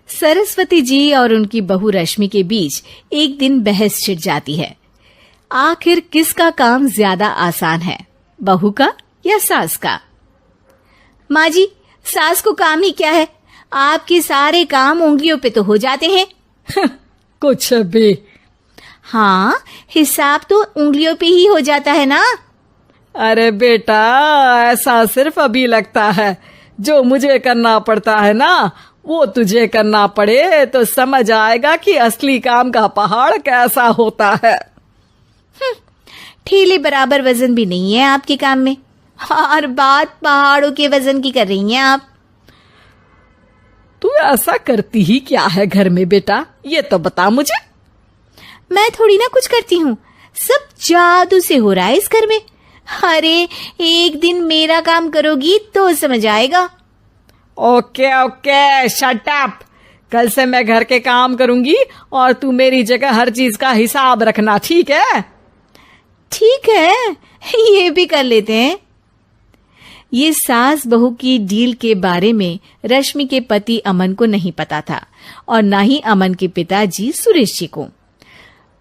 सरस्वती जी और उनकी बहू रश्मि के बीच एक दिन बहस छिड़ जाती है। आखिर किसका काम ज्यादा आसान है, बहू का या सास का? माँ जी, सास को काम ही क्या है, आपके सारे काम उंगलियों पे तो हो जाते हैं। कुछ भी। हाँ, हिसाब तो उंगलियों पे ही हो जाता है ना। अरे बेटा, ऐसा सिर्फ अभी लगता है। जो मुझे करना पड़ता है ना, वो तुझे करना पड़े तो समझ आएगा कि असली काम का पहाड़ कैसा होता है। ठेले बराबर वजन भी नहीं है आपके काम में, और बात पहाड़ों के वजन की कर रही हैं आप। तू ऐसा करती ही क्या है घर में बेटा, ये तो बता मुझे। मैं थोड़ी ना कुछ करती हूँ, सब जादू से हो रहा है इस घर में। अरे एक दिन मेरा काम करोगी तो समझ आएगा। Okay okay, shut up. कल से मैं घर के काम करूंगी और तू मेरी जगह हर चीज का हिसाब रखना, ठीक है? ठीक है, ये भी कर लेते हैं। ये सास बहू की डील के बारे में रश्मि के पति अमन को नहीं पता था और ना ही अमन के पिताजी सुरेश जी को।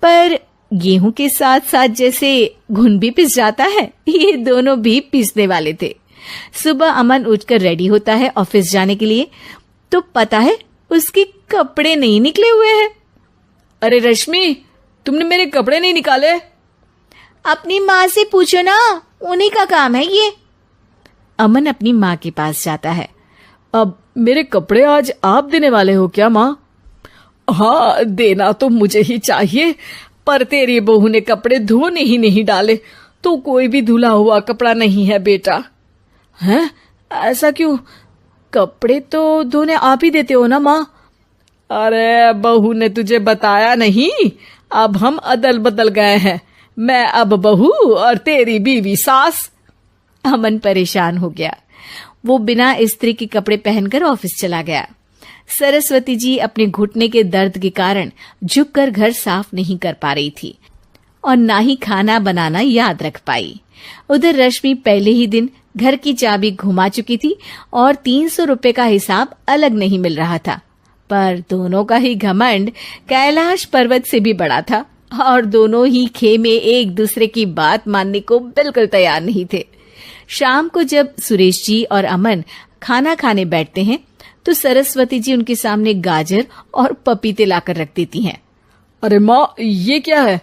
पर गेहूं के साथ साथ जैसे घुन भी पिस जाता है, ये दोनों भी पीसने वाले थे। सुबह अमन उठकर रेडी होता है ऑफिस जाने के लिए, तो पता है उसके कपड़े नहीं निकले हुए हैं। अरे रश्मि, तुमने मेरे कपड़े नहीं निकाले? अपनी माँ से पूछो ना, उन्हीं का काम है ये। अमन अपनी माँ के पास जाता है। अब मेरे कपड़े आज आप देने वाले हो क्या माँ? हाँ, देना तो मुझे ही चाहिए, पर तेरी बहू ने कपड़े धोने ही नहीं डाले, तो कोई भी धुला हुआ कपड़ा नहीं है बेटा। हैं? ऐसा क्यों? कपड़े तो धोने आप ही देते हो ना माँ? अरे बहू ने तुझे बताया नहीं, अब हम अदल बदल गए हैं। मैं अब बहू और तेरी बीवी सास। अमन परेशान हो गया। वो बिना इस्त्री के कपड़े पहनकर ऑफिस चला गया। सरस्वती जी अपने घुटने के दर्द के कारण झुककर घर साफ नहीं कर पा रही थी और ना ही खाना बनाना याद रख पाई। उधर रश्मि पहले ही दिन घर की चाबी घुमा चुकी थी और 300 रुपए का हिसाब अलग नहीं मिल रहा था। पर दोनों का ही घमंड कैलाश पर्वत से भी बड़ा था और दोनों ही खेमे एक दूसरे की बात मानने को बिल्कुल तैयार नहीं थे। शाम को जब सुरेश जी और अमन खाना खाने बैठते हैं तो सरस्वती जी उनके सामने गाजर और पपीते लाकर रख देती हैं। अरे माँ, ये क्या है?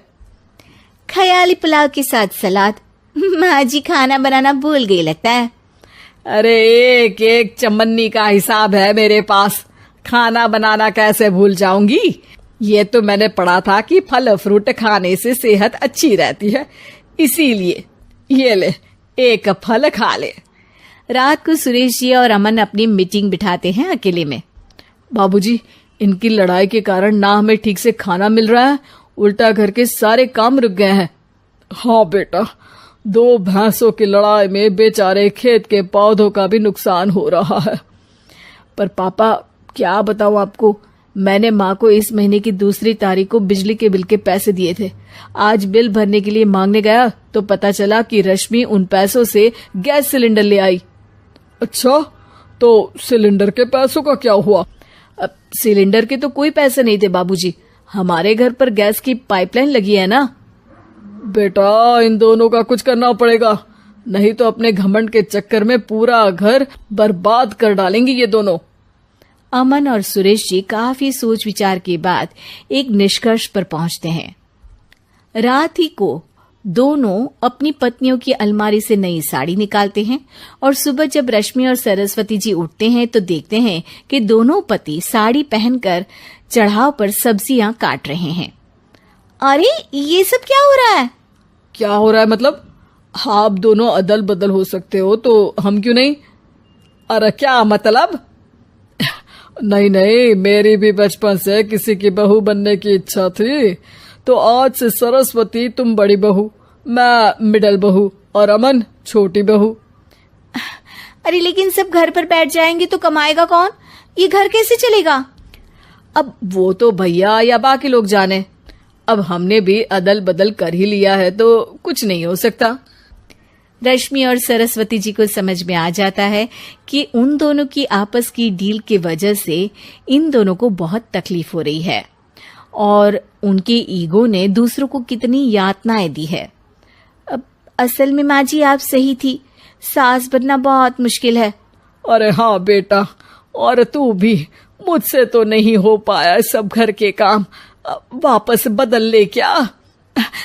ख्याली पुलाव के साथ सलाद। माँ जी खाना बनाना भूल गई लगता है। अरे एक एक चमन्नी का हिसाब है मेरे पास, खाना बनाना कैसे भूल जाऊंगी? ये तो मैंने पढ़ा था कि फल फ्रूट खाने से सेहत अच्छी रहती है, इसीलिए ये ले, एक फल खा ले। रात को सुरेश जी और अमन अपनी मीटिंग बिठाते हैं अकेले में। बाबूजी, इनकी लड़ाई के कारण ना हमें ठीक से खाना मिल रहा है, उल्टा घर के सारे काम रुक गए हैं। हाँ बेटा, 2 भैंसों की लड़ाई में बेचारे खेत के पौधों का भी नुकसान हो रहा है। पर पापा, क्या बताऊं आपको, मैंने माँ को इस महीने की 2 तारीख को बिजली के बिल के पैसे दिए थे। आज बिल भरने के लिए मांगने गया तो पता चला कि रश्मि उन पैसों से गैस सिलेंडर ले आई। अच्छा, तो सिलेंडर के पैसों का क्या हुआ? अब सिलेंडर के तो कोई पैसे नहीं थे बाबूजी, हमारे घर पर गैस की पाइपलाइन लगी है ना। बेटा, इन दोनों का कुछ करना पड़ेगा, नहीं तो अपने घमंड के चक्कर में पूरा घर बर्बाद कर डालेंगी ये दोनों। अमन और सुरेश जी काफी सोच विचार के बाद एक निष्कर्ष पर पहुंचते हैं। रात ही को दोनों अपनी पत्नियों की अलमारी से नई साड़ी निकालते हैं और सुबह जब रश्मि और सरस्वती जी उठते हैं तो देखते हैं कि दोनों पति साड़ी पहनकर चढ़ाव पर सब्जियां काट रहे हैं। अरे ये सब क्या हो रहा है? क्या हो रहा है मतलब? आप दोनों अदल बदल हो सकते हो तो हम क्यों नहीं? अरे क्या मतलब? नहीं नहीं, मेरी भी बचपन से किसी की बहू बनने की इच्छा थी, तो आज से सरस्वती तुम बड़ी बहू, मैं मिडल बहू और अमन छोटी बहू। अरे लेकिन सब घर पर बैठ जाएंगे तो कमाएगा कौन? ये घर कैसे चलेगा? अब वो तो भैया या बाकी लोग जाने, अब हमने भी अदल बदल कर ही लिया है तो कुछ नहीं हो सकता। रश्मि और सरस्वती जी को समझ में आ जाता है कि उन दोनों की आपस की डील की वजह से इन दोनों को बहुत तकलीफ हो रही है और उनके ईगो ने दूसरों को कितनी यातनाएं दी है। अब असल में माँ जी आप सही थी, सास बनना बहुत मुश्किल है। अरे हाँ बेटा, और तू भी, मुझसे तो नहीं हो पाया सब घर के काम, वापस बदल ले क्या?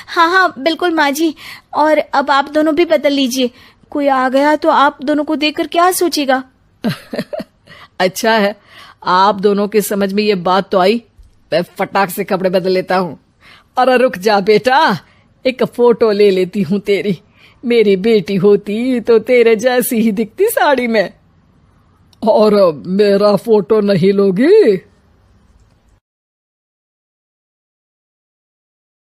हाँ हाँ बिल्कुल माँ जी, और अब आप दोनों भी बदल लीजिए, कोई आ गया तो आप दोनों को देखकर क्या सोचेगा। अच्छा है, आप दोनों के समझ में ये बात तो आई, मैं फटाक से कपड़े बदल लेता हूँ। अरे रुक जा बेटा, एक फोटो ले लेती हूँ तेरी, मेरी बेटी होती तो तेरे जैसी ही दिखती साड़ी में। और मेरा फोटो नहीं लोगी?